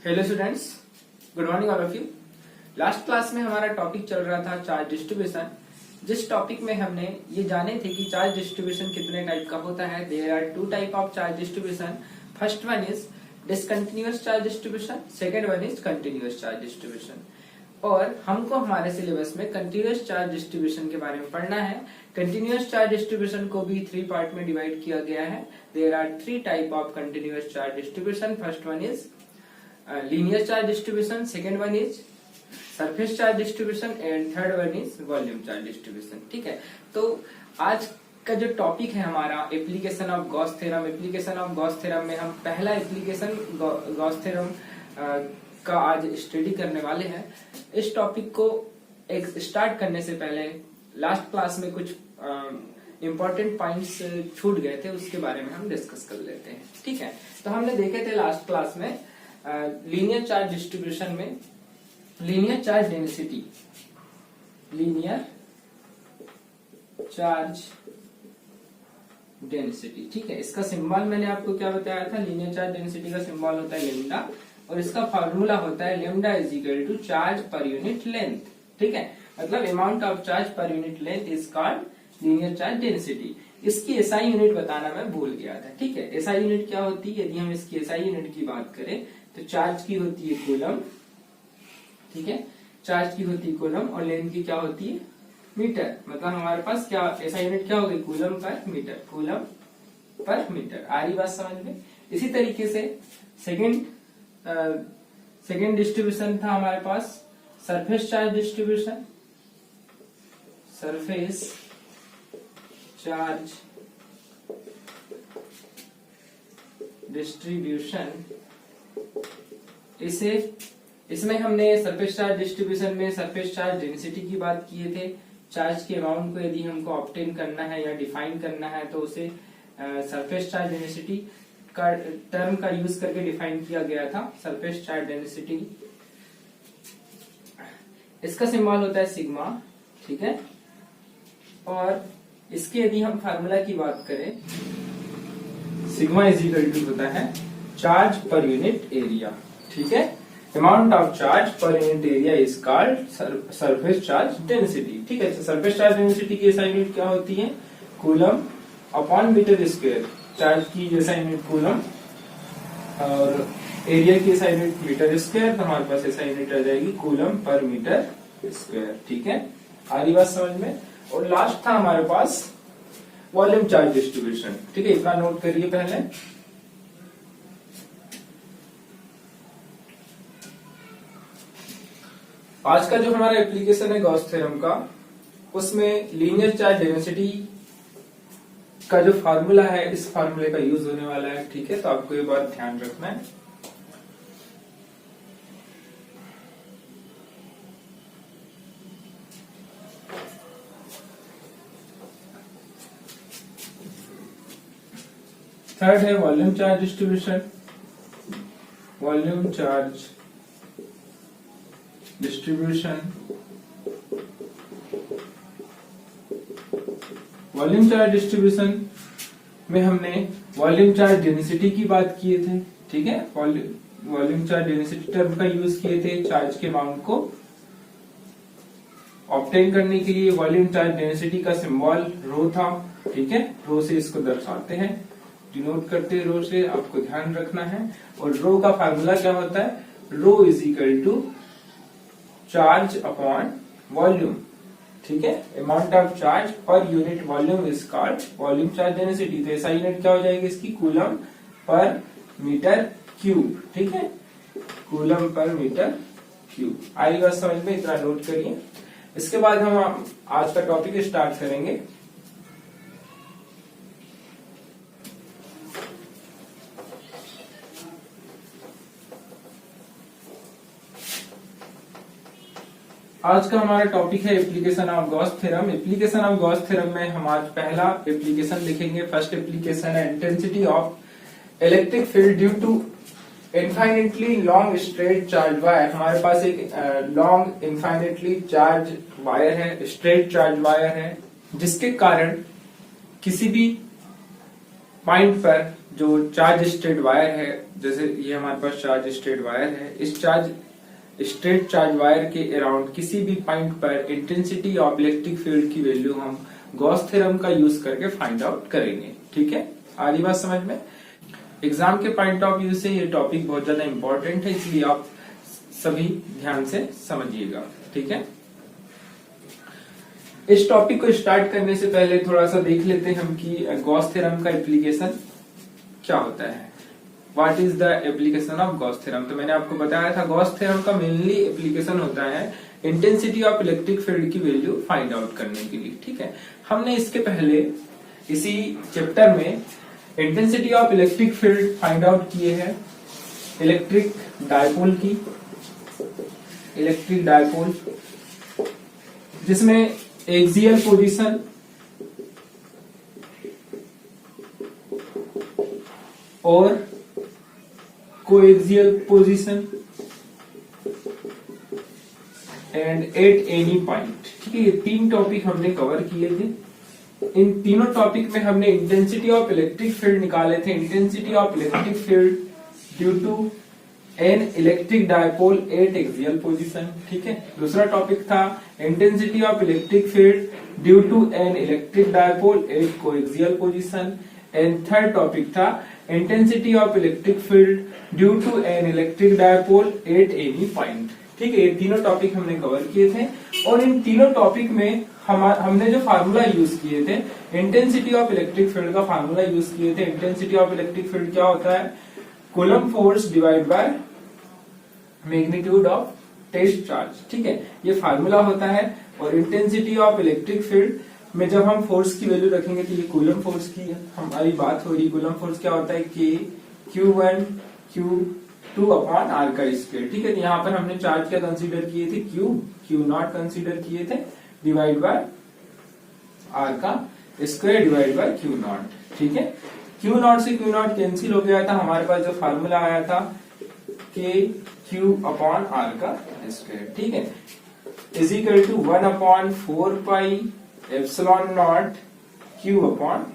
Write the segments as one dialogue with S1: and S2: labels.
S1: Hello students, good morning all of you. Last class में हमारा topic चल रहा था चार्ज डिस्ट्रीब्यूशन, जिस टॉपिक में हमने ये जाने थे कि चार्ज डिस्ट्रीब्यूशन कितने टाइप का होता है। There are two type of charge distribution. First one is discontinuous charge distribution, second one is continuous charge distribution. और हमको हमारे सिलेबस में कंटिन्यूअस चार्ज डिस्ट्रीब्यूशन के बारे में पढ़ना है। कंटिन्यूअस चार्ज डिस्ट्रीब्यूशन को भी 3 पार्ट में डिवाइड किया गया है। There are 3 type of continuous charge distribution. First one is linear charge distribution, second one is surface charge distribution and third one is volume charge distribution। ठीक है, तो आज का जो टॉपिक है हमारा application of Gauss theorem. Application of Gauss theorem में हम पहला एप्लीकेशन गॉस थ्योरम का आज स्टडी करने वाले हैं। इस टॉपिक को एक स्टार्ट करने से पहले लास्ट क्लास में कुछ इंपॉर्टेंट पॉइंट्स छूट गए थे, उसके बारे में हम डिस्कस कर लेते हैं। ठीक है, तो हमने देखे थे लास्ट क्लास में लीनियर चार्ज डिस्ट्रीब्यूशन में linear charge density, linear charge density. ठीक है, इसका सिंबल मैंने आपको क्या बताया था। लीनियर चार्ज डेंसिटी का सिंबल होता है लेमडा और इसका फार्मूला होता है lambda is equal to charge per unit length. ठीक है, मतलब amount of charge per unit length is called linear charge density. इसकी एसआई यूनिट बताना मैं भूल गया था। ठीक है, एसआई यूनिट क्या होती है, यदि हम इसकी एसआई यूनिट की बात करें तो चार्ज की होती है कूलम। ठीक है, चार्ज की होती है कूलम और लेंथ की क्या होती है मीटर। मतलब हमारे पास क्या एसआई यूनिट क्या होगी, coulomb per metre, coulomb per metre. आ रही बात समझ में। इसी तरीके से सेकेंड डिस्ट्रीब्यूशन था हमारे पास surface charge distribution. Surface charge distribution, इसमें हमने सरफेस चार्ज डिस्ट्रीब्यूशन में सरफेस चार्ज डेंसिटी की बात किए थे। चार्ज के अमाउंट को यदि हमको ऑब्टेन करना है या डिफाइन करना है तो उसे सरफेस चार्ज डेंसिटी का टर्म का यूज करके डिफाइन किया गया था। सरफेस चार्ज डेंसिटी, इसका सिंबल होता है सिग्मा। ठीक है, और इसके यदि हम फार्मूला की बात करें, सिग्मा इज इक्वल टू होता है चार्ज पर यूनिट एरिया। ठीक है, amount of charge per unit area is called surface charge density. ठीक है, सरफेस चार्ज डेंसिटी की एसआई यूनिट क्या होती है, coulomb upon metre square. Charge की एसआई यूनिट कूलम और एरिया की एसआई यूनिट मीटर स्क्वायर, तो हमारे पास एसआई यूनिट आ जाएगी कूलम पर मीटर स्क्वायर। ठीक है, आ रही बात समझ में। और लास्ट था हमारे पास वॉल्यूम चार्ज डिस्ट्रीब्यूशन। ठीक है, इतना नोट करिए पहले। आज का जो हमारा एप्लीकेशन है गॉस थ्योरम का, उसमें लीनियर चार्ज डेंसिटी का जो फार्मूला है, इस फार्मूले का यूज होने वाला है। ठीक है, तो आपको ये बात ध्यान रखना है। थर्ड है volume charge distribution. Volume charge distribution, volume charge distribution में हमने वॉल्यूम चार्ज डेंसिटी की बात किए थे। ठीक है, वॉल्यूम चार्ज डेंसिटी टर्म का यूज किए थे चार्ज के अमाउंट को ऑब्टेन करने के लिए। वॉल्यूम चार्ज डेंसिटी का सिंबल रो था। ठीक है, रो से इसको दर्शाते हैं, डिनोट करते हैं रो से, आपको ध्यान रखना है। और रो का फार्मूला क्या होता है, rho is equal to charge upon volume. ठीक है, amount of charge per unit volume is called volume charge density. तो ऐसा यूनिट क्या हो जाएगी इसकी, कूलम पर मीटर क्यूब। ठीक है, कूलम पर मीटर क्यूब। आई बात समझ में, इतना नोट करिए। इसके बाद हम आज का टॉपिक स्टार्ट करेंगे। आज का हमारा टॉपिक है application of Gauss theorem. Application of Gauss theorem में हम आज पहला एप्लीकेशन लिखेंगे। फर्स्ट एप्लीकेशन है intensity of electric field due to infinitely long straight charge wire. हमारे पास एक लॉन्ग इनफाइनेटली चार्ज वायर है, स्ट्रेट चार्ज वायर है, जिसके कारण किसी भी पॉइंट पर जो चार्ज स्ट्रेट वायर है, जैसे ये हमारे पास चार्ज स्ट्रेट वायर है, इस चार्ज स्ट्रेट चार्ज वायर के अराउंड किसी भी पॉइंट पर इंटेंसिटी ऑफ इलेक्ट्रिक फील्ड की वैल्यू हम गॉस थ्योरम का यूज करके फाइंड आउट करेंगे। ठीक है, आ रही बात समझ में? एग्जाम के पॉइंट ऑफ व्यू से ये टॉपिक बहुत ज्यादा इंपॉर्टेंट है, इसलिए आप सभी ध्यान से समझिएगा। ठीक है, इस टॉपिक को स्टार्ट करने से पहले थोड़ा सा देख लेते हैं हम कि गॉस थ्योरम का एप्लीकेशन क्या होता है। What is the application of Gauss theorem? तो मैंने आपको बताया था गॉस थ्योरम का मेनली एप्लीकेशन होता है इंटेंसिटी ऑफ इलेक्ट्रिक फील्ड की वैल्यू फाइंड आउट करने के लिए। ठीक है, हमने इसके पहले इसी चैप्टर में intensity of electric field find out किए हैं इलेक्ट्रिक डायपोल जिसमें एक्सियल पोजीशन और coaxial position and eight any point. ठीक है, ये 3 टॉपिक हमने कवर किए थे। इन तीनों टॉपिक में हमने इंटेंसिटी ऑफ इलेक्ट्रिक फील्ड निकाले थे। Intensity of electric field due to an electric dipole at axial position. ठीक है, दूसरा टॉपिक था intensity of electric field due to an electric dipole at coaxial position and third topic था intensity of electric field due to an electric dipole at any point. ठीक है, ये तीनों topic हमने कवर किए थे और इन तीनों टॉपिक में हमने जो फार्मूला यूज किए थे इंटेंसिटी ऑफ इलेक्ट्रिक फील्ड का फार्मूला यूज किए थे। इंटेंसिटी ऑफ इलेक्ट्रिक फील्ड क्या होता है? Coulomb force divide by magnitude of test charge. ठीक है, ये फार्मूला होता है। और इंटेंसिटी ऑफ इलेक्ट्रिक फील्ड में जब हम फोर्स की वैल्यू रखेंगे तो ये कूलम फोर्स की हमारी बात हो रही। कूलम फोर्स क्या होता है? के Q1 Q2 अपॉन आर का स्क्वायर। ठीक है, तो यहाँ पर हमने चार्ज क्या कंसीडर किए थे? Q नॉट कंसीडर किए थे डिवाइड बाय आर का square divide by Q not. ठीक है, Q नॉट से Q नॉट कैंसिल हो गया था। हमारे पास जो फार्मूला आया था के Q अपॉन आर का स्क्वायर। ठीक है, is equal to 1 upon 4 pi epsilon naught Q upon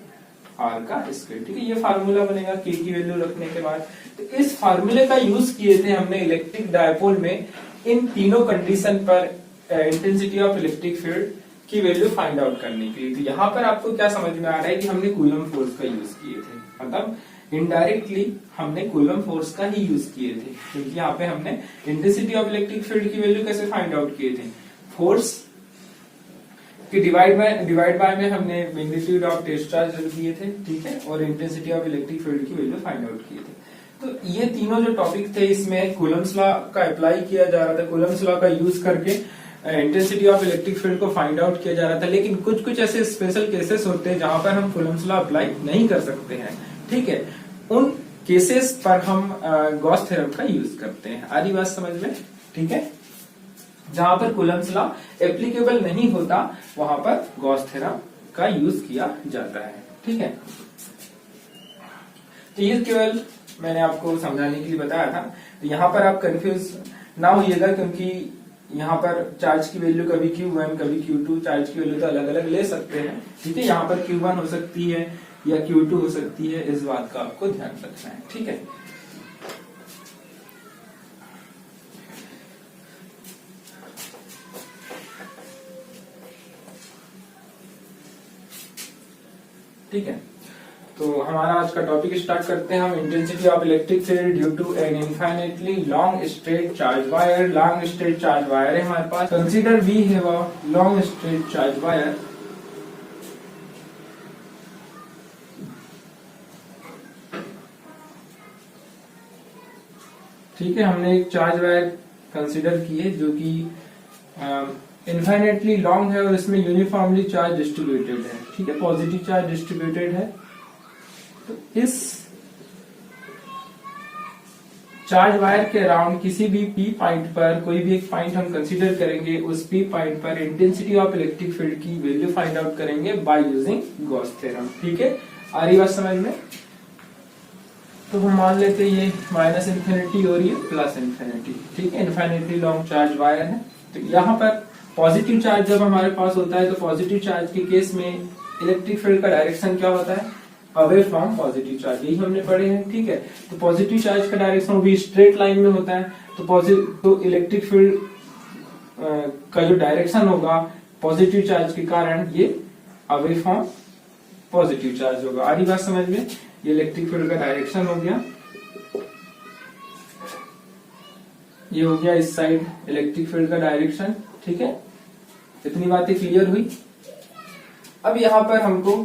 S1: R का स्क्वायर। ठीक है, ये फार्मूला बनेगा K की वैल्यू रखने के बाद। तो इस फार्मूले का यूज किए थे हमने इलेक्ट्रिक डायपोल में इन तीनों कंडीशन पर इंटेंसिटी ऑफ इलेक्ट्रिक फील्ड की वैल्यू फाइंड आउट करने के लिए। तो यहाँ पर आपको क्या समझ में आ रहा है कि हमने कूलम फोर्स का यूज किए थे, मतलब इनडायरेक्टली हमने कूलम फोर्स का ही यूज किए थे, क्योंकि यहाँ पे हमने इंटेंसिटी ऑफ इलेक्ट्रिक फील्ड की वैल्यू कैसे फाइंड आउट किए थे? फोर्स कि डिवाइड बाय में हमने मैग्नीट्यूड ऑफ टेस्ट चार्ज दिए थे। ठीक है, और इंटेंसिटी ऑफ इलेक्ट्रिक फील्ड की वैल्यू फाइंड आउट किए थे। तो ये तीनों जो टॉपिक थे इसमें कूलम्स लॉ का अप्लाई किया जा रहा था। कूलम्स लॉ का यूज करके इंटेंसिटी ऑफ इलेक्ट्रिक फील्ड को फाइंड आउट किया जा रहा था। लेकिन कुछ कुछ ऐसे स्पेशल केसेस होते हैं जहां पर हम कूलम्स लॉ अप्लाई नहीं कर सकते हैं। ठीक है, उन केसेस पर हम गॉस थ्योरम का यूज करते हैं। आ रही बात समझ में? ठीक है, जहां पर कूलम्स लॉ एप्लीकेबल नहीं होता वहां पर गॉस थ्योरम का यूज किया जाता है। ठीक है, तो ये केवल मैंने आपको समझाने के लिए बताया था। तो यहाँ पर आप कंफ्यूज ना होइएगा, क्योंकि यहाँ पर चार्ज की वैल्यू कभी Q1 कभी Q2 चार्ज की वैल्यू तो अलग अलग ले सकते हैं। ठीक है, यहाँ पर Q1 हो सकती है या Q2 हो सकती है, इस बात का आपको ध्यान रखना है। ठीक है, ठीक है, तो हमारा आज का टॉपिक स्टार्ट करते हैं हम। Intensity of electric field due to an infinitely long straight charge wire. Long straight charge wire है हमारे पास। Consider we have a long straight charge wire. ठीक है, हमने एक चार्ज वायर कंसीडर की है जो कि इनफाइनेटली लॉन्ग है और इसमें यूनिफॉर्मली चार्ज डिस्ट्रीब्यूटेड है। ठीक है, पॉजिटिव चार्ज डिस्ट्रीब्यूटेड है। तो इस चार्ज वायर के अराउंड किसी भी पी पॉइंट पर, कोई भी एक पॉइंट हम कंसीडर करेंगे, उस पी पॉइंट पर इंटेंसिटी ऑफ इलेक्ट्रिक फील्ड की वैल्यू फाइंड आउट करेंगे बाय यूजिंग गॉस थ्योरम। ठीक है, आ रही बात समझ में? तो हम मान लेते हैं ये माइनस इन्फिनिटी और ये प्लस इन्फिनिटी। ठीक है, इन्फिनिटी लॉन्ग चार्ज वायर है। तो यहाँ पर पॉजिटिव चार्ज जब हमारे पास होता है तो पॉजिटिव चार्ज के केस में इलेक्ट्रिक फील्ड का डायरेक्शन क्या होता है? अवे फ्रॉम पॉजिटिव चार्ज, यही हमने पढ़े हैं। ठीक है, तो पॉजिटिव चार्ज का डायरेक्शन भी स्ट्रेट लाइन में होता है, तो इलेक्ट्रिक फील्ड का जो डायरेक्शन होगा पॉजिटिव चार्ज के कारण ये अवे फ्रॉम पॉजिटिव चार्ज होगा। आ रही बात समझ में? ये इलेक्ट्रिक फील्ड का डायरेक्शन हो गया, ये हो गया इस साइड इलेक्ट्रिक फील्ड का डायरेक्शन। ठीक है, इतनी बातें क्लियर हुई। अब यहाँ पर हमको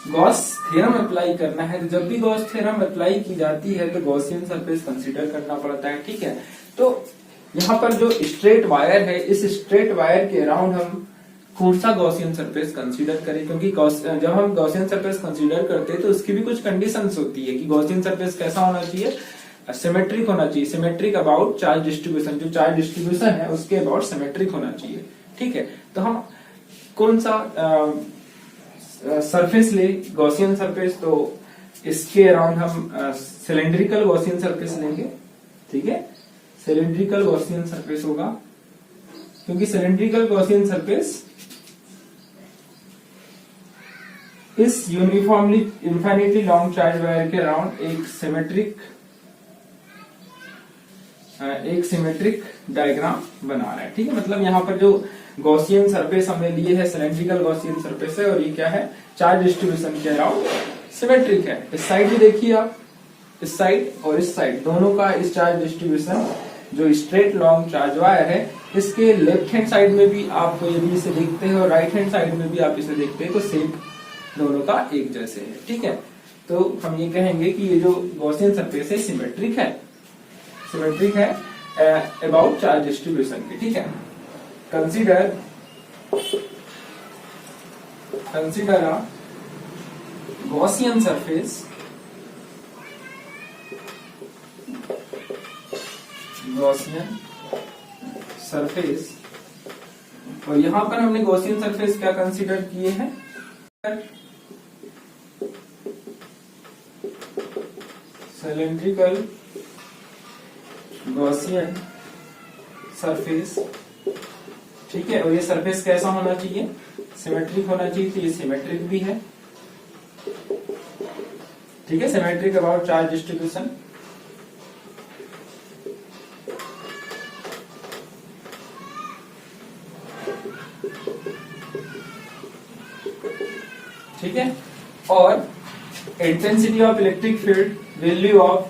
S1: गॉस थ्योरम अप्लाई करना है, तो जब भी गॉस थ्योरम अप्लाई की जाती है तो गॉसियन सरफेस कंसीडर करना पड़ता है। ठीक है, तो यहाँ पर जो स्ट्रेट वायर है, इस स्ट्रेट वायर के अराउंड हम कौन सा गॉसियन सरफेस कंसीडर करें, क्योंकि जब हम गॉसियन सरफेस कंसीडर करते हैं तो उसकी भी कुछ कंडीशंस होती है कि गॉसियन सरफेस कैसा होना चाहिए, सिमेट्रिक होना चाहिए, सिमेट्रिक अबाउट चार्ज डिस्ट्रीब्यूशन, जो चार्ज डिस्ट्रीब्यूशन है उसके अबाउट सिमेट्रिक होना चाहिए। ठीक है, तो हम कौन सा सरफेस ले, गॉसियन सरफेस, तो इसके अराउंड हम सिलेंड्रिकल गॉसियन सरफेस लेंगे। ठीक है, सिलेंड्रिकल गॉसियन सरफेस होगा, क्योंकि सिलेंड्रिकल गॉसियन सरफेस इस uniformly infinitely long charge wire के अराउंड एक सिमेट्रिक डायग्राम बना रहा है। ठीक है, मतलब यहाँ पर जो गॉसियन सरफेस हमने लिए है सिलेंड्रिकल गॉसियन सरफेस है, और ये क्या है, चार्ज डिस्ट्रीब्यूशन के अराउंड सिमेट्रिक है। इस साइड भी देखिए आप, इस साइड और इस साइड दोनों का इस चार्ज डिस्ट्रीब्यूशन जो स्ट्रेट लॉन्ग चार्ज वायर है, इसके लेफ्ट हैंड साइड में भी आप यदि इसे देखते हैं और राइट हैंड साइड में भी आप इसे देखते हैं तो शेप दोनों का एक जैसे है। ठीक है, तो हम ये कहेंगे कि ये जो गॉसियन सरफेस है सिमेट्रिक है अबाउट चार्ज डिस्ट्रीब्यूशन के। ठीक है, कंसीडर a Gaussian सरफेस, और यहां पर हमने गॉसियन सरफेस क्या कंसीडर किए हैं, सिलेंड्रिकल गॉसियन सरफेस। ठीक है, और ये सरफेस कैसा होना चाहिए, सिमेट्रिक होना चाहिए, तो ये सिमेट्रिक भी है। ठीक है, सिमेट्रिक अबाउट चार्ज डिस्ट्रीब्यूशन। ठीक है, और intensity of electric field, value of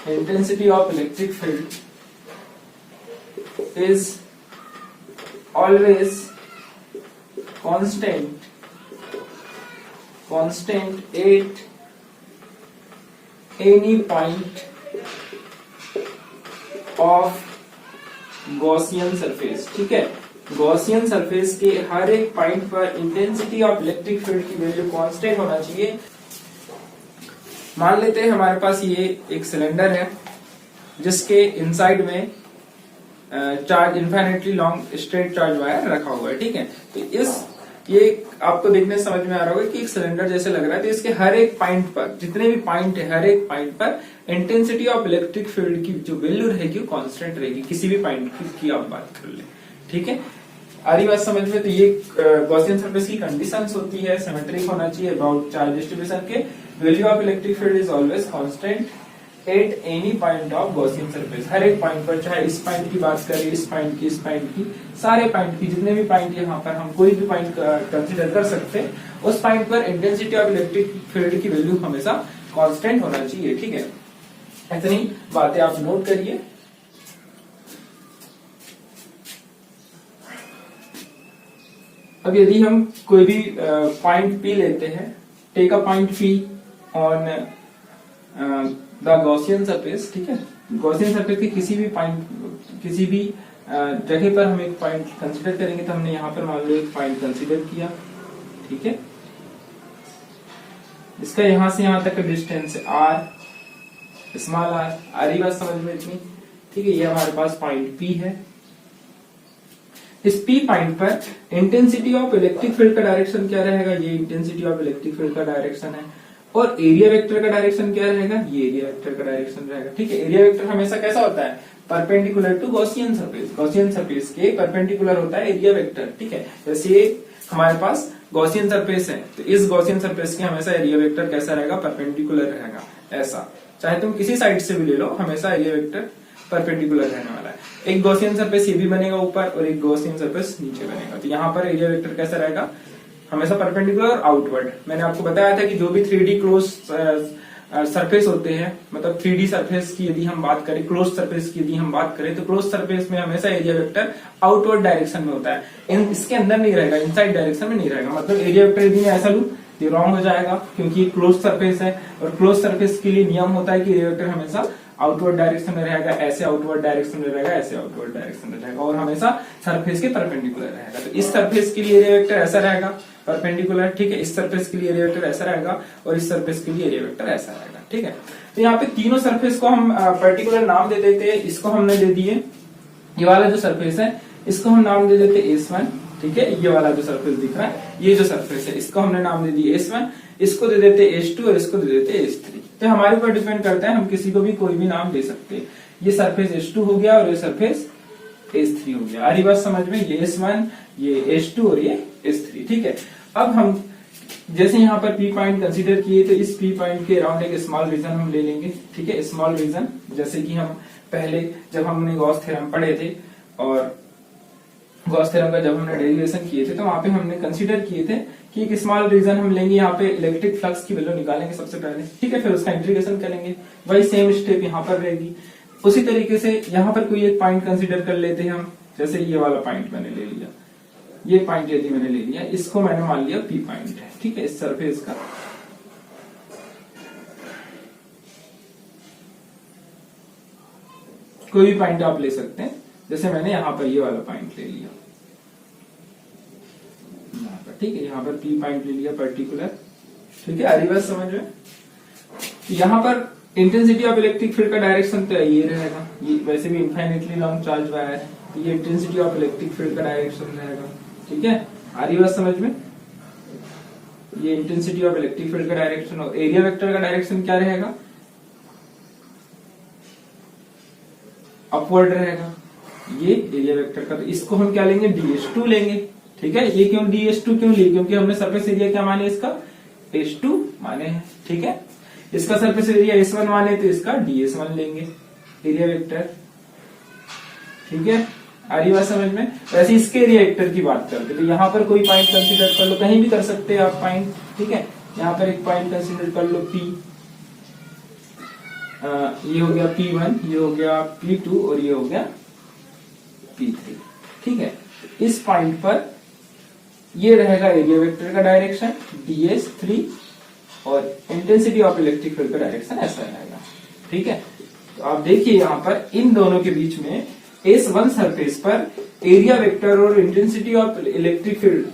S1: intensity of electric field is always constant at any point of Gaussian surface। ठीक है, गॉसियन सरफेस के हर एक पॉइंट पर इंटेंसिटी ऑफ इलेक्ट्रिक फील्ड की वैल्यू कांस्टेंट होना चाहिए। मान लेते हैं हमारे पास ये एक सिलेंडर है जिसके इनसाइड में charge infinitely long straight charge wire रखा हुआ है। ठीक है, तो ये आपको देखने समझ में आ रहा होगा कि एक सिलेंडर जैसे लग रहा है, तो इसके हर एक पॉइंट पर, जितने भी पॉइंट है, हर एक पॉइंट पर इंटेंसिटी ऑफ इलेक्ट्रिक फील्ड की जो वैल्यू रहेगी वो कांस्टेंट रहेगी, किसी भी पॉइंट की आप बात कर ले। ठीक है, आ रही बात समझ में? तो ये गॉसियन सरफेस की कंडीशंस होती है, सिमेट्रिक होना चाहिए अबाउट चार्ज डिस्ट्रीब्यूशन के, value of electric field is always constant at any point of Gaussian surface, हर एक पॉइंट पर, चाहे इस पॉइंट की बात करें, इस पॉइंट की, सारे पॉइंट की, जितने भी पॉइंट यहाँ पर हम कोई भी पॉइंट कंसिडर कर सकते हैं, उस पॉइंट पर इंटेंसिटी ऑफ इलेक्ट्रिक फील्ड की वैल्यू हमेशा कांस्टेंट होना चाहिए। ठीक है, इतनी बातें आप नोट करिए। अब यदि हम कोई भी पॉइंट पी लेते हैं, take a point P on the Gaussian surface. ठीक है, गॉसियन सरफेस के किसी भी जगह पर हम एक पॉइंट कंसीडर करेंगे, तो हमने यहाँ पर मान लो एक पॉइंट कंसीडर किया। ठीक है, इसका यहां से यहां तक का डिस्टेंस r, स्मॉल r। आ रही बात समझ में इतनी? ठीक है, ये हमारे पास पॉइंट P है। इस P पॉइंट पर इंटेंसिटी ऑफ इलेक्ट्रिक फील्ड का डायरेक्शन क्या रहेगा, ये इंटेंसिटी ऑफ इलेक्ट्रिक फील्ड का डायरेक्शन है, और एरिया वेक्टर का डायरेक्शन क्या रहेगा, ये एरिया वेक्टर का डायरेक्शन रहेगा। ठीक है, एरिया वेक्टर हमेशा कैसा होता है, perpendicular to Gaussian surface. Gaussian surface के परपेंडिकुलर होता है एरिया वेक्टर, ठीक है। जैसे हमारे पास गॉसियन सरफेस है तो इस गॉसियन सरफेस के हमेशा एरिया वेक्टर कैसा रहेगा, परपेंडिकुलर रहेगा। ऐसा चाहे तुम किसी साइड से भी ले लो, हमेशा एरिया वेक्टर परपेंडिकुलर रहने वाला है। एक गॉसियन सरफेस ये भी बनेगा ऊपर और एक गॉसियन सरफेस नीचे बनेगा, तो यहाँ पर एरिया वेक्टर कैसा रहेगा, हमेशा परपेंडिकुलर और आउटवर्ड। मैंने आपको बताया था कि जो भी 3D क्लोज सरफेस होते हैं, मतलब 3D सरफेस की यदि हम बात करें, क्लोज सरफेस की यदि हम बात करें, तो क्लोज सरफेस में हमेशा एरिया वेक्टर आउटवर्ड डायरेक्शन में होता है, इसके अंदर नहीं रहेगा, इनसाइड डायरेक्शन में नहीं रहेगा। मतलब एरिया वेक्टर यदि मैं ऐसा लूं ये रॉन्ग हो जाएगा, क्योंकि क्लोज सरफेस है और क्लोज सरफेस के लिए नियम होता है कि एरिया वेक्टर हमेशा आउटवर्ड डायरेक्शन में रहेगा, ऐसे आउटवर्ड डायरेक्शन में रहेगा, ऐसे आउटवर्ड डायरेक्शन में रहेगा और हमेशा सरफेस के परपेंडिकुलर रहेगा। तो इस सरफेस के लिए एरिया वेक्टर ऐसा रहेगा परपेंडिकुलर, ठीक है। इस सरफेस के लिए एरिया वेक्टर ऐसा रहेगा और इस सरफेस के लिए एरिया वेक्टर ऐसा रहेगा, ठीक है। तो यहाँ पे तीनों सरफेस को हम पर्टिकुलर नाम दे देते हैं। इसको हमने दे दिए, ये वाला जो सरफेस है इसको हम नाम दे देते S1, ठीक है। ये वाला जो सरफेस दिख रहा है, ये जो सरफेस है इसको हमने नाम दे दिए S1, इसको दे देते S2 और इसको दे देते S3। तो हमारे ऊपर डिपेंड करता है, हम किसी को भी कोई भी नाम दे सकते हैं। ये सरफेस S2 हो गया और ये सरफेस S3 हो गया। आ रही बात समझ में, ये S1, ये S2 और ये S3, ठीक है। अब हम जैसे यहाँ पर P पॉइंट कंसीडर किए तो इस P पॉइंट के अराउंड एक स्मॉल रीजन हम ले लेंगे, ठीक है। स्मॉल रीजन जैसे कि हम पहले जब हमने गॉस थ्योरम पढ़े थे और गॉस थ्योरम का जब हमने डेरिवेशन किए थे तो वहां पे हमने कंसीडर किए थे कि एक स्मॉल रीजन हम लेंगे, यहाँ पे इलेक्ट्रिक फ्लक्स की वैल्यू निकालेंगे सबसे पहले, ठीक है। फिर उसका इंटीग्रेशन करेंगे, वही सेम स्टेप यहाँ पर रहेगी। उसी तरीके से यहाँ पर कोई एक पॉइंट कंसीडर कर लेते हैं हम, जैसे ये वाला पॉइंट मैंने ले लिया, ये पॉइंट यदि मैंने ले लिया, इसको मैंने मान लिया P पॉइंट है, ठीक है, इस सरफेस का। कोई भी पॉइंट आप ले सकते हैं, जैसे मैंने यहाँ पर ये वाला पॉइंट ले लिया, ठीक है। यहाँ पर P पॉइंट ले लिया पर्टिकुलर, ठीक है। आरी बात समझ में, यहाँ पर इंटेंसिटी ऑफ इलेक्ट्रिक फील्ड का डायरेक्शन तो ये रहेगा, ये वैसे भी इनफाइनेटली लॉन्ग चार्ज वायर है, ये इंटेंसिटी ऑफ इलेक्ट्रिक फील्ड का डायरेक्शन रहेगा, ठीक है। आरी बात समझ में, ये इंटेंसिटी ऑफ इलेक्ट्रिक फील्ड का डायरेक्शन और एरिया वेक्टर का डायरेक्शन क्या रहेगा, अपवर्ड रहेगा, ये एरिया वेक्टर का। तो इसको हम क्या लेंगे, DS2 लेंगे, ठीक है। ये क्यों DS2 क्यों लिए, क्योंकि हमने सरफेस एरिया क्या माने, इसका S2 माने हैं, ठीक है। इसका सरफेस एरिया S1 माने तो इसका DS1 लेंगे एरिया वेक्टर, ठीक है। आ रही बात समझ में। वैसे इसके एरिया वेक्टर की बात करते तो यहाँ पर कोई पॉइंट कंसीडर कर लो, कहीं भी कर सकते हैं आप पॉइंट, ठीक है। यहाँ पर एक पॉइंट कंसीडर कर लो P, ये हो गया P1, ये हो गया P2 और ये हो गया P3, ठीक है। इस पॉइंट पर ये रहेगा एरिया वेक्टर का डायरेक्शन DS3 और इंटेंसिटी ऑफ इलेक्ट्रिक फील्ड का डायरेक्शन ऐसा रहेगा, ठीक है। तो आप देखिए यहाँ पर इन दोनों के बीच में S1 सरफेस पर एरिया वेक्टर और इंटेंसिटी ऑफ इलेक्ट्रिक फील्ड,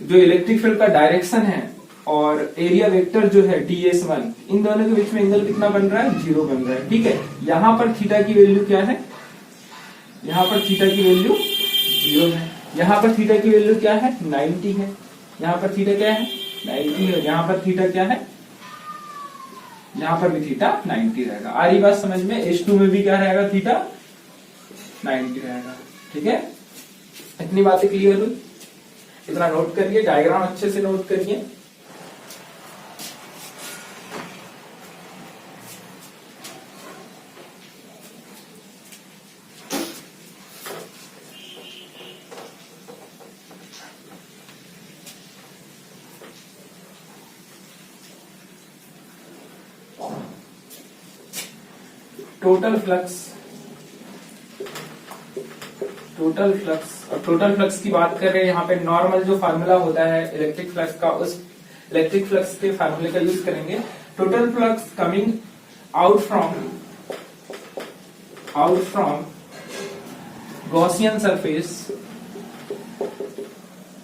S1: जो इलेक्ट्रिक फील्ड का डायरेक्शन है और एरिया वेक्टर जो है DS1, इन दोनों के बीच में एंगल कितना बन रहा है, 0 बन रहा है, ठीक है। यहाँ पर थीटा की वैल्यू क्या है, यहाँ पर थीटा की वैल्यू 0 है, यहाँ पर थीटा की वैल्यू क्या है, 90 है, यहाँ पर थीटा क्या है, 90 है, यहाँ पर थीटा क्या है, यहाँ पर भी थीटा 90 रहेगा। आ रही बात समझ में। S2 में भी क्या रहेगा, थीटा 90 रहेगा, ठीक है। इतनी बातें क्लियर हुई, इतना नोट करिए, डायग्राम अच्छे से नोट करिए। टोटल फ्लक्स, टोटल फ्लक्स, और टोटल फ्लक्स की बात कर रहे हैं यहाँ पे, नॉर्मल जो फार्मूला होता है इलेक्ट्रिक फ्लक्स का, उस इलेक्ट्रिक फ्लक्स के फार्मूले का यूज करेंगे। Total flux coming out from Gaussian surface,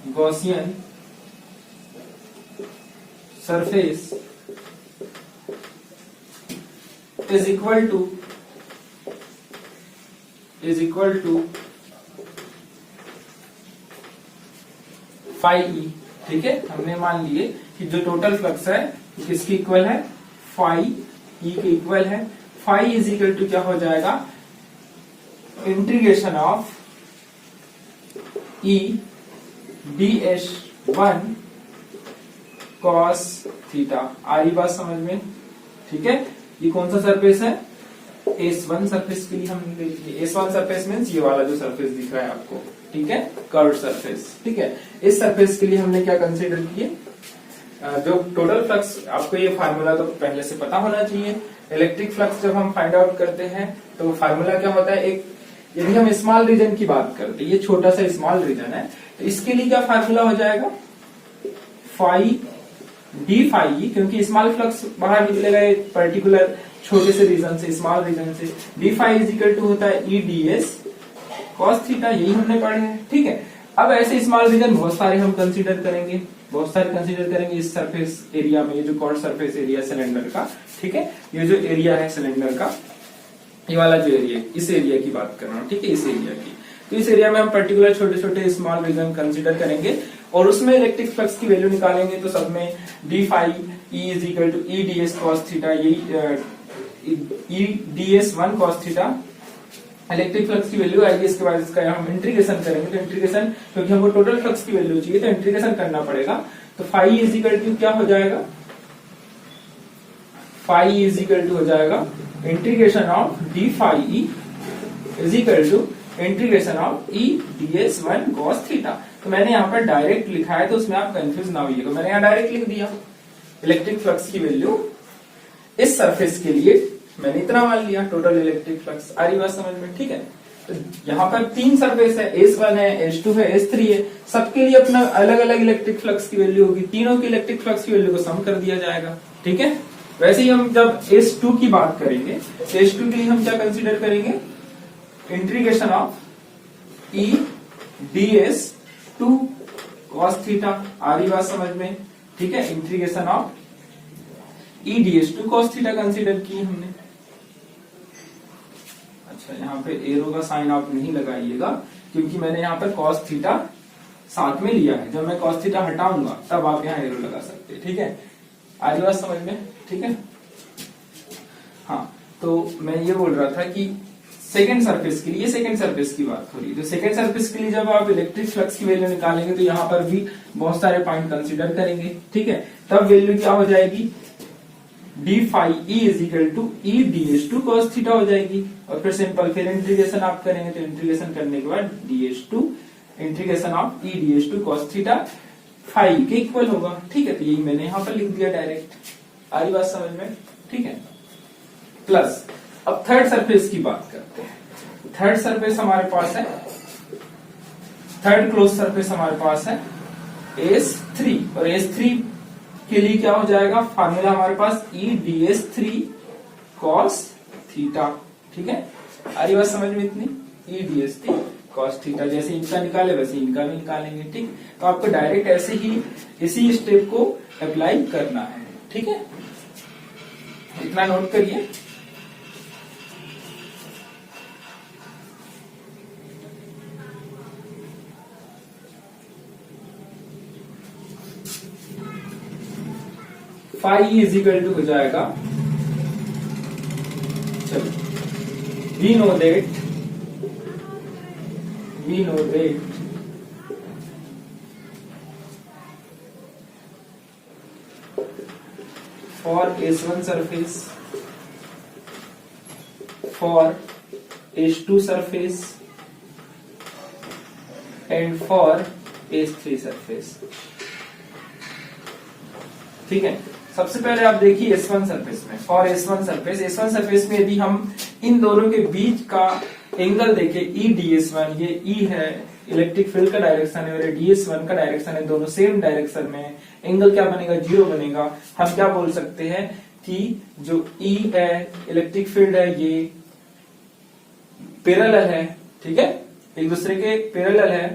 S1: Gaussian surface is equal to phi e, ठीक है। हमने मान लिए कि जो टोटल फ्लक्स है किसकी इक्वल है, phi e के इक्वल है। phi इज इक्वल टू क्या हो जाएगा, integration of E ds1 cos theta. आ रही बात समझ में? ठीक है, ये कौन सा सरफेस है? S1 सरफेस के लिए हमने ले लिया। S1 सरफेस मींस ये वाला जो सरफेस दिख रहा है आपको, ठीक है, कर्व सरफेस। ठीक है, इस सरफेस के लिए हमने क्या कंसीडर किए? जो टोटल फ्लक्स, आपको ये फार्मूला तो पहले से पता होना चाहिए। इलेक्ट्रिक फ्लक्स जब हम फाइंड आउट करते हैं तो फार्मूला क्या होता है? एक, यदि हम स्मॉल रीजन की बात करते हैं, ये छोटा सा स्मॉल रीजन है, तो इसके लिए क्या फार्मूला हो जाएगा? फाई डी फाई, क्योंकि स्मॉल फ्लक्स बाहर निकलेगा एक पर्टिकुलर छोटे से रीजन से, स्मॉल रीजन से। D phi is equal to होता है E D S cos theta, यही हमने पढ़े हैं। ठीक है, अब ऐसे स्मॉल रीजन बहुत सारे हम कंसीडर करेंगे, बहुत सारे कंसीडर करेंगे इस सरफेस एरिया में। ये जो कॉर्ड सरफेस एरिया सिलेंडर का, ठीक है, ये जो एरिया है सिलेंडर का, ये वाला जो एरिया, इस एरिया की बात कर रहा हूँ, ठीक है, इस एरिया की। तो इस एरिया में हम पर्टिकुलर छोटे छोटे स्मॉल रीजन कंसीडर करेंगे और उसमें इलेक्ट्रिक फ्लक्स की वैल्यू निकालेंगे। तो सब में D phi E is equal to E D S cos theta, यही E D S one cos theta electric flux की वैल्यू आएगी। इसके बाद इसका हम इंटीग्रेशन करेंगे, तो इंटीग्रेशन, क्योंकि हमको टोटल फ्लक्स की वैल्यू चाहिए तो इंटीग्रेशन करना पड़ेगा। तो फाई इज इक्वल टू क्या हो जाएगा? फाई इज इक्वल टू हो जाएगा integration of D phi E is equal to integration of E D S one cos theta. तो मैंने यहाँ पर डायरेक्ट लिखा है, तो उसमें आप कंफ्यूज ना होइएगा, मैंने यहाँ डायरेक्ट लिख दिया। इलेक्ट्रिक फ्लक्स की वैल्यू इस सरफेस के लिए मैंने इतना मान लिया, टोटल इलेक्ट्रिक फ्लक्स। आ रही बात समझ में? ठीक है, तो यहाँ पर 3 सरफेस है, S1 है, S2 है, S3 है, सबके लिए अपना अलग अलग इलेक्ट्रिक फ्लक्स की वैल्यू होगी। तीनों की इलेक्ट्रिक फ्लक्स की वैल्यू को सम कर दिया जाएगा। ठीक है, वैसे ही हम जब S2 की बात करेंगे, तो S2 के लिए हम क्या कंसीडर करेंगे? Integration of E D S two cos theta. आ रही बात समझ में? ठीक है, integration of E D S two cos theta consider की हमने। अच्छा, यहाँ पे एरो का साइन आप नहीं लगाइएगा, क्योंकि मैंने यहाँ पर कॉस थीटा साथ में लिया है। जब मैं कॉस थीटा हटाऊंगा तब आप यहाँ एरो लगा सकते हैं। ठीक है, आ रही बात समझ में? ठीक है, हाँ, तो मैं ये बोल रहा था कि सेकेंड सरफेस के लिए, ये सेकेंड सरफेस की बात हो रही है, तो सेकेंड सरफेस के लिए जब आप इलेक्ट्रिक फ्लक्स की वैल्यू निकालेंगे तो यहाँ पर भी बहुत सारे पॉइंट कंसीडर करेंगे। ठीक है, तब वैल्यू क्या हो जाएगी? D phi E is equal to E D S two cos theta हो जाएगी। और फिर सिंपल, फिर इंटीग्रेशन आप करेंगे, तो इंटीग्रेशन करने के बाद D S two integration of E D S two cos theta phi के इक्वल होगा। ठीक है, तो यही मैंने यहाँ पर लिख दिया डायरेक्ट। आ रही बात समझ में? ठीक है, प्लस अब थर्ड सरफेस की बात करते हैं। थर्ड सरफेस हमारे पास है, थर्ड क्लोज सरफेस हमारे पास है S3, और S3 के लिए क्या हो जाएगा? फार्मूला हमारे पास E D S three cos theta. ठीक है, आ रही बात समझ में इतनी? E D S three cos theta, जैसे इनका निकाले वैसे इनका भी निकालेंगे। ठीक, तो आपको डायरेक्ट ऐसे ही इसी स्टेप को अप्लाई करना है। ठीक है, इतना नोट करिए। फाई इज इक्वल टू हो जाएगा, चलो, we know that for S1 surface, for S2 surface and for S3 surface। ठीक है, सबसे पहले आप देखिए S1 सरफेस में, फॉर S1 सरफेस में यदि हम इन दोनों के बीच का एंगल देखें, ई डी एस वन, ये ई है इलेक्ट्रिक फील्ड का डायरेक्शन है, और डी एस वन का डायरेक्शन है, दोनों सेम डायरेक्शन में, एंगल क्या बनेगा? 0 बनेगा। हम क्या बोल सकते हैं कि जो ई है इलेक्ट्रिक फील्ड है, ये पैरेलल है। ठीक है, एक दूसरे के पैरेलल है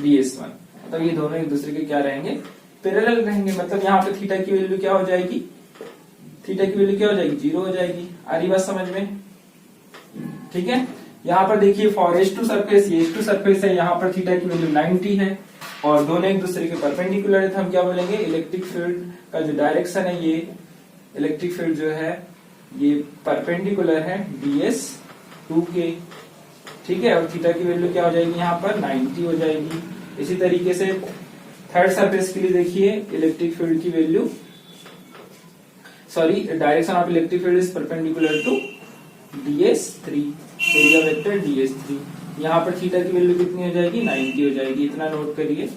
S1: डी एस वन, मतलब ये दोनों एक दूसरे के क्या रहेंगे? पैरेलल रहेंगे। मतलब यहाँ पे थीटा की वैल्यू क्या हो जाएगी? थीटा की वैल्यू क्या हो जाएगी? 0 हो जाएगी। आ रही बात समझ में? ठीक है, यहाँ पर देखिए फॉर S2 सरफेस, ये S2 सरफेस है, यहाँ पर थीटा की वैल्यू 90 है और दोनों एक दूसरे के परपेंडिकुलर है, तो हम क्या बोलेंगे? इलेक्ट्रिक फील्ड का जो डायरेक्शन है, ये इलेक्ट्रिक फील्ड जो है ये परपेंडिकुलर है ds 2k, ठीक है। और थीटा की वैल्यू क्या हो जाएगी यहाँ पर 90 हो जाएगी। इसी तरीके से थर्ड सरफेस के लिए देखिए इलेक्ट्रिक फील्ड की value, sorry direction of electric field is perpendicular to ds3, area vector ds3। यहाँ पर थीटा की वैल्यू कितनी हो जाएगी 90 हो जाएगी, इतना नोट करिए।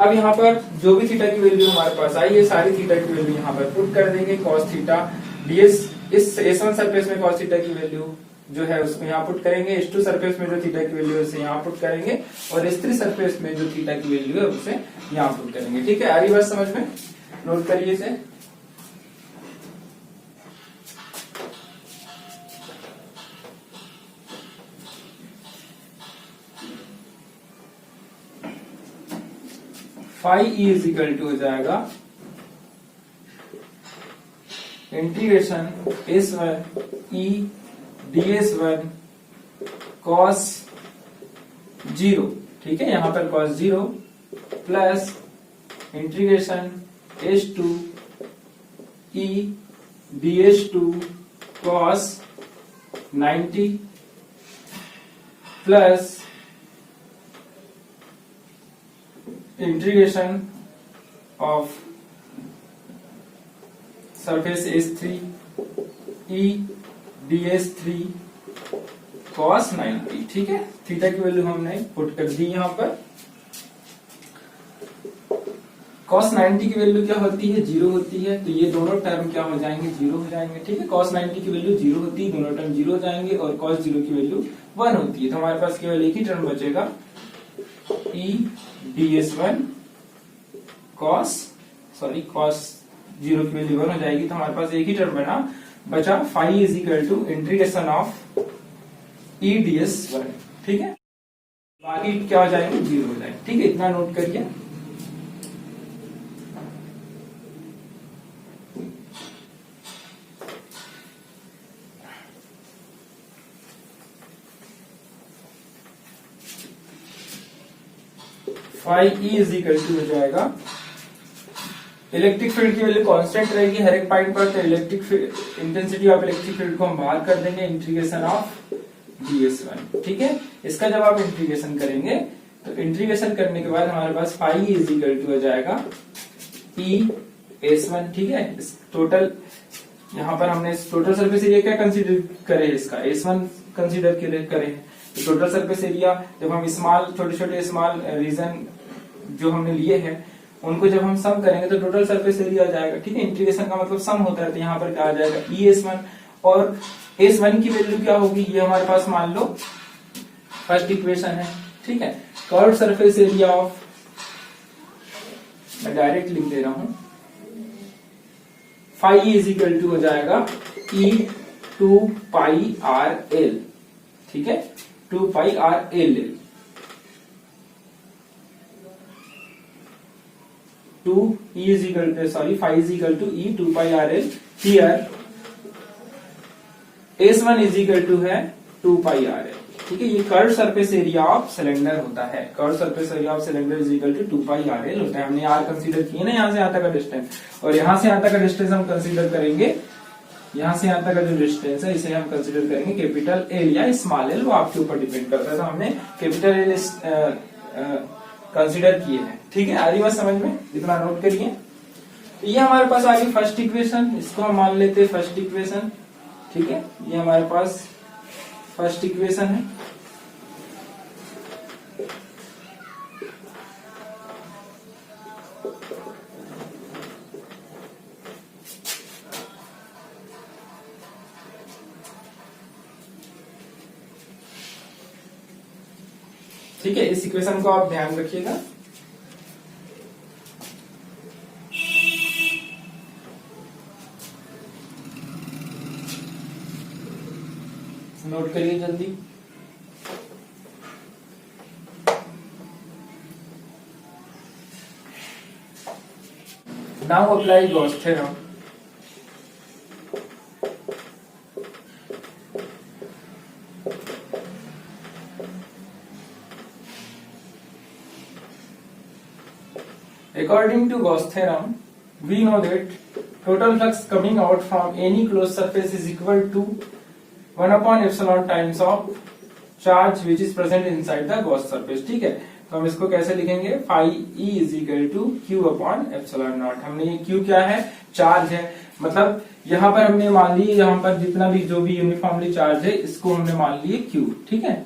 S1: अब यहाँ पर जो भी थीटा की वैल्यू हमारे पास आई है सारी थीटा की वैल्यू यहाँ पर पुट कर देंगे। cos थीटा ds, इस S1 सरफेस में cos थीटा की वैल्यू जो है उसको यहाँ पुट करेंगे, S2 सरफेस में जो थीटा की वैल्यू है उसे यहाँ पुट करेंगे, और S3 सरफेस में जो थीटा की वैल्यू है उसे यहाँ पुट करेंगे। ठीक है, आ रही बात समझ में? नोट करिए इसे। Phi E is equal to हो जाएगा integration S1 e ds1 cos 0, ठीक है, यहां पर cos 0 plus integration S2 e ds2 cos 90 plus integration of surface S3 e ds3 cos 90, ठीक है। थीटा की वैल्यू हमने पुट कर दी यहाँ पर। cos 90 की वैल्यू क्या होती है 0 होती है, तो ये दोनों टर्म क्या हो जाएंगे 0 हो जाएंगे, ठीक है। cos 90 की वैल्यू 0 होती है, दोनों टर्म 0 हो जाएंगे, और cos 0 की वैल्यू 1 होती है, तो हमारे पास केवल एक ही टर्म बचेगा e ds1 cos 0 की वैल्यू 1 हो जाएगी, तो हमारे पास एक ही टर्म बचा phi is equal to integration of e ds1, ठीक है। बाकी क्या हो जाएंगे 0 हो जाएंगे, ठीक है, इतना नोट करिए। Phi E is equal to हो जाएगा इलेक्ट्रिक फील्ड की वैल्यू कांस्टेंट रहेगी हर एक पॉइंट पर, तो electric intensity of electric field को हम बाहर कर देंगे इंटीग्रेशन ऑफ ds1, ठीक है। इसका जब आप इंटीग्रेशन करेंगे तो इंटीग्रेशन करने के बाद हमारे पास फाई इज इक्वल टू हो जाएगा e s1, ठीक है। टोटल यहाँ पर हमने टोटल सरफेस एरिया क्या कंसीडर करे, इसका s1 कंसीडर करें, तो टोटल सरफेस एरिया जब हम छोटे छोटे स्मॉल रीजन जो हमने लिए हैं उनको जब हम सम करेंगे तो टोटल सरफेस एरिया आ जाएगा, ठीक है। इंटीग्रेशन का मतलब सम होता है, तो यहाँ पर क्या आ जाएगा es1, और s1 की वैल्यू क्या होगी, ये हमारे पास मान लो फर्स्ट इक्वेशन है, ठीक है। कर्व सरफेस एरिया ऑफ, मैं डायरेक्ट लिख दे रहा हूं, फाई इज इक्वल टू हो जाएगा e 2 पाई r l, ठीक है, 2 pi r l, 2 e is equal to, sorry, phi is equal to e 2 pi r l। here s1 is equal to है 2 pi r l, ठीक है। ये curve surface area of cylinder होता है, curve surface area of cylinder is equal to 2 pi r l होता है। हमने r consider किए ना, यहाँ से यहाँ तक का डिस्टेंस, और यहाँ से यहाँ तक का डिस्टेंस हम कंसीडर करेंगे, यहाँ से यहाँ तक का जो डिस्टेंस है इसे हम कंसीडर करेंगे कैपिटल एल या स्मॉल एल, वो आपके ऊपर डिपेंड करता है, तो हमने कैपिटल एल कंसीडर किए हैं, ठीक है। आ रही बात समझ में, इतना नोट करिए। ये हमारे पास आ गई फर्स्ट इक्वेशन, इसको हम मान लेते हैं फर्स्ट इक्वेशन, ठीक है। ये हमारे पास फर्स्ट इक्वेशन है, ठीक है। इस इक्वेशन को आप ध्यान रखिएगा। नोट करिए जल्दी। Now apply Gauss theorem. According to Gauss theorem, we know that total flux coming out from any closed surface is equal to 1/ε times of charge which is present inside the Gauss surface. ठीक है, तो हम इसको कैसे लिखेंगे, phi E is equal to Q/ε0। हमने ये Q क्या है, चार्ज है, मतलब यहाँ पर हमने मान ली, यहाँ पर जितना भी जो भी यूनिफॉर्मली चार्ज है इसको हमने मान लिए Q। ठीक है,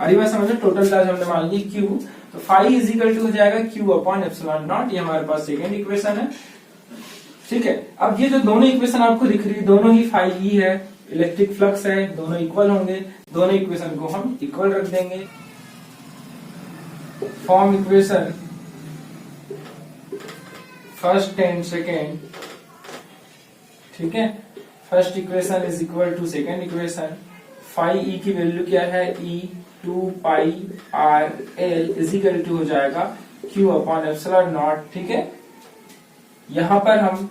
S1: अरे बात समझो, टोटल चार्ज हमने मान ली Q, तो फाई इज इक्वल टू हो जाएगा Q/ε0। ये हमारे पास सेकेंड इक्वेशन है। ठीक है, अब ये जो दोनों इक्वेशन आपको दिख रही है, दोनों ही फाई ई है, इलेक्ट्रिक फ्लक्स है, दोनों इक्वल होंगे, दोनों इक्वेशन को हम इक्वल रख देंगे। Form equation first and second. ठीक है, first equation is equal to second equation. Phi E की वैल्यू क्या है, ई 2πr/l इज इक्वल टू हो जाएगा Q/ε0। ठीक है, यहां पर हम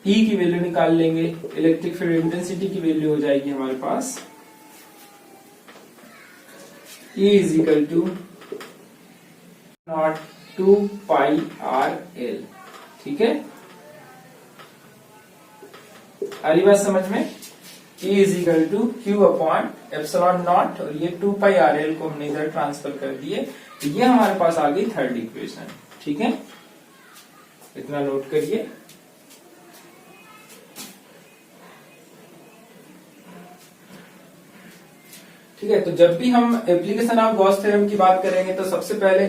S1: E की वैल्यू निकाल लेंगे, इलेक्ट्रिक फील्ड इंटेंसिटी की वैल्यू हो जाएगी हमारे पास E is equal to 2πr/l। ठीक है, अगली बात समझ में, E is equal to Q/ε0 और ये 2πr/l को हमने इधर ट्रांसफर कर दिए, तो ये हमारे पास आ गई थर्ड इक्वेशन। ठीक है, इतना नोट करिए। ठीक है, तो जब भी हम एप्लीकेशन ऑफ गॉस थ्योरम की बात करेंगे तो सबसे पहले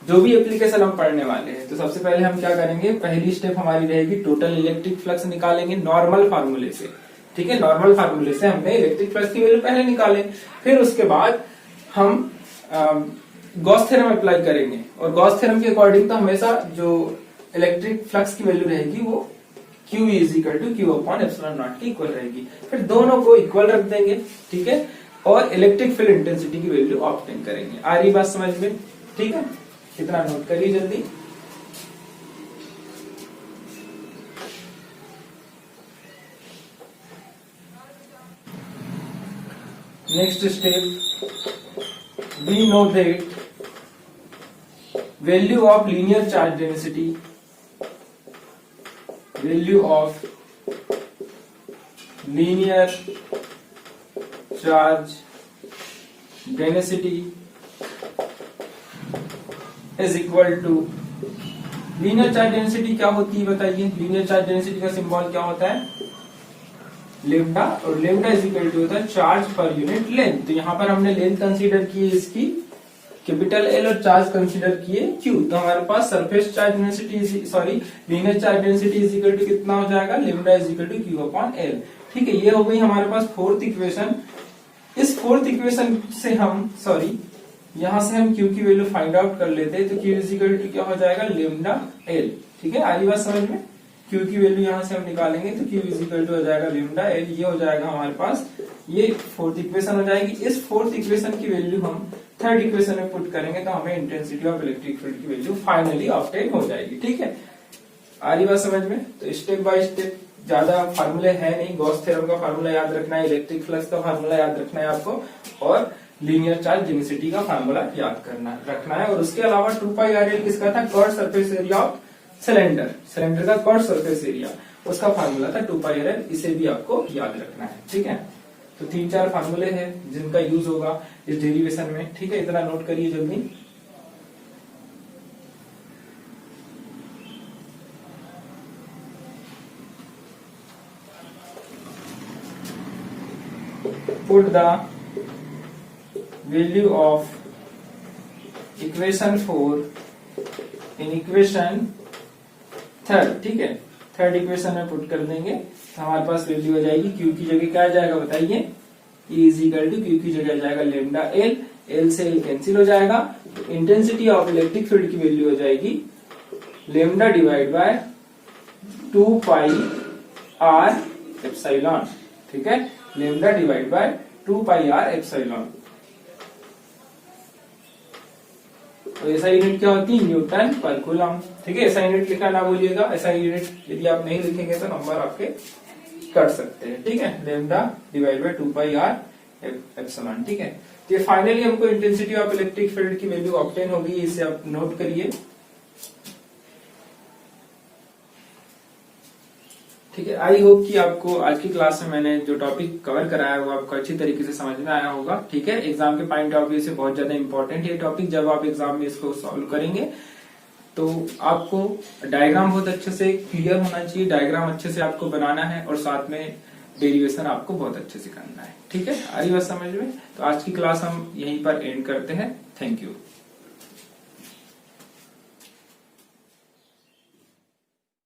S1: जो भी एप्लीकेशन हम पढ़ने वाले हैं, तो सबसे पहले हम क्या करेंगे, पहली स्टेप हमारी रहेगी टोटल इलेक्ट्रिक फ्लक्स निकालेंगे नॉर्मल फार्मूले से। ठीक है, नॉर्मल फार्मूले से हमने इलेक्ट्रिक फ्लक्स की वैल्यू पहले निकाले, फिर उसके बाद हम गॉस थ्योरम अप्लाई करेंगे, और गॉस थ्योरम के अकॉर्डिंग तो हमेशा जो इलेक्ट्रिक फ्लक्स की वैल्यू रहेगी वो Q is equal to Q/ε0 की इक्वल रहेगी। फिर दोनों को इक्वल रख देंगे। ठीक है, और इलेक्ट्रिक फील्ड इंटेंसिटी की वैल्यू ऑब्टेन करेंगे। आ रही बात समझ में? ठीक है, कितना नोट करिए जल्दी। Next step, we know that value of linear charge density, value of linear charge density is equal to, linear charge density क्या होती है बताइए, लीनियर चार्ज डेंसिटी का सिंबल क्या होता है, लेम्डा, और लेम्डा इज इक्वल टू होता है चार्ज पर यूनिट लेंथ। तो यहाँ पर हमने लेंथ कंसीडर की है इसकी कैपिटल L और चार्ज कंसीडर किए Q, तो हमारे पास surface charge density sorry linear charge density is equal to कितना हो जाएगा, lambda is equal to Q/L। ठीक है, ये हो गई हमारे पास फोर्थ इक्वेशन। इस फोर्थ इक्वेशन से हम यहां से हम Q की वैल्यू फाइंड आउट कर लेते हैं, तो Q इज इक्वल टू क्या हो जाएगा, लेम्डा L। ठीक है, आगे बात समझ में, Q की वैल्यू यहां से हम निकालेंगे तो Q इज इक्वल टू हो जाएगा लेम्डा L। ये हो जाएगा हमारे पास, ये फोर्थ इक्वेशन हो जाएगी। इस फोर्थ इक्वेशन की वैल्यू हम थर्ड इक्वेशन में पुट करेंगे तो हमें इंटेंसिटी ऑफ इलेक्ट्रिक फील्ड की वैल्यू फाइनली ऑब्टेन हो जाएगी। ठीक है, आगे बात समझ में। तो स्टेप बाय स्टेप, ज्यादा फार्मूले है नहीं, गॉस थ्योरम का फार्मूला याद रखना है, इलेक्ट्रिक फ्लक्स का फार्मूला याद रखना है आपको, और लीनियर चार्ज डेंसिटी का फार्मूला याद रखना है। और उसके अलावा 2πr/l किसका था, curve surface area of cylinder, cylinder का कर्व सरफेस एरिया, उसका फार्मूला था 2πr/l, इसे भी आपको याद रखना है। ठीक है, तो 3-4 फार्मूले हैं जिनका यूज होगा इस डेरिवेशन में। ठीक है, इतना नोट करिए जल्दी। Put the value of equation 4 in equation third. ठीक है, थर्ड इक्वेशन में पुट कर देंगे तो हमारे पास वैल्यू हो जाएगी, Q की जगह क्या आ जाएगा बताइए, E is equal to Q की जगह आ जाएगा लेम्डा L, L से L कैंसिल हो जाएगा, तो इंटेंसिटी ऑफ इलेक्ट्रिक फील्ड की वैल्यू हो जाएगी लेम्डा डिवाइड बाय 2πr/ε। ठीक है, लेम्डा डिवाइड बाय 2πr/ε। तो ऐसा यूनिट क्या होती है, न्यूटन पर कूलम। ठीक है, ऐसा यूनिट लिखना ना भूलिएगा, ऐसा यूनिट यदि आप नहीं लिखेंगे तो नंबर आपके कट सकते हैं। ठीक है, लेम्डा डिवाइड बाय 2πr/ε। ठीक है, तो ये फाइनली हमको इंटेंसिटी ऑफ इलेक्ट्रिक फील्ड की वैल्यू ऑब्टेन होगी, इसे आप नोट करिए। ठीक है, आई होप कि आपको आज की क्लास में मैंने जो टॉपिक कवर कराया है वो आपको अच्छी तरीके से समझ में आया होगा। ठीक है, एग्जाम के पॉइंट ऑफ व्यू से बहुत ज्यादा इंपॉर्टेंट है ये टॉपिक। जब आप एग्जाम में इसको सॉल्व करेंगे तो आपको डायग्राम बहुत अच्छे से क्लियर होना चाहिए, डायग्राम अच्छे से आपको बनाना है और साथ में डेरिवेशन आपको बहुत अच्छे से करना है। ठीक है, आई बात समझ में? तो आज की क्लास हम यहीं पर एंड करते हैं। Thank you.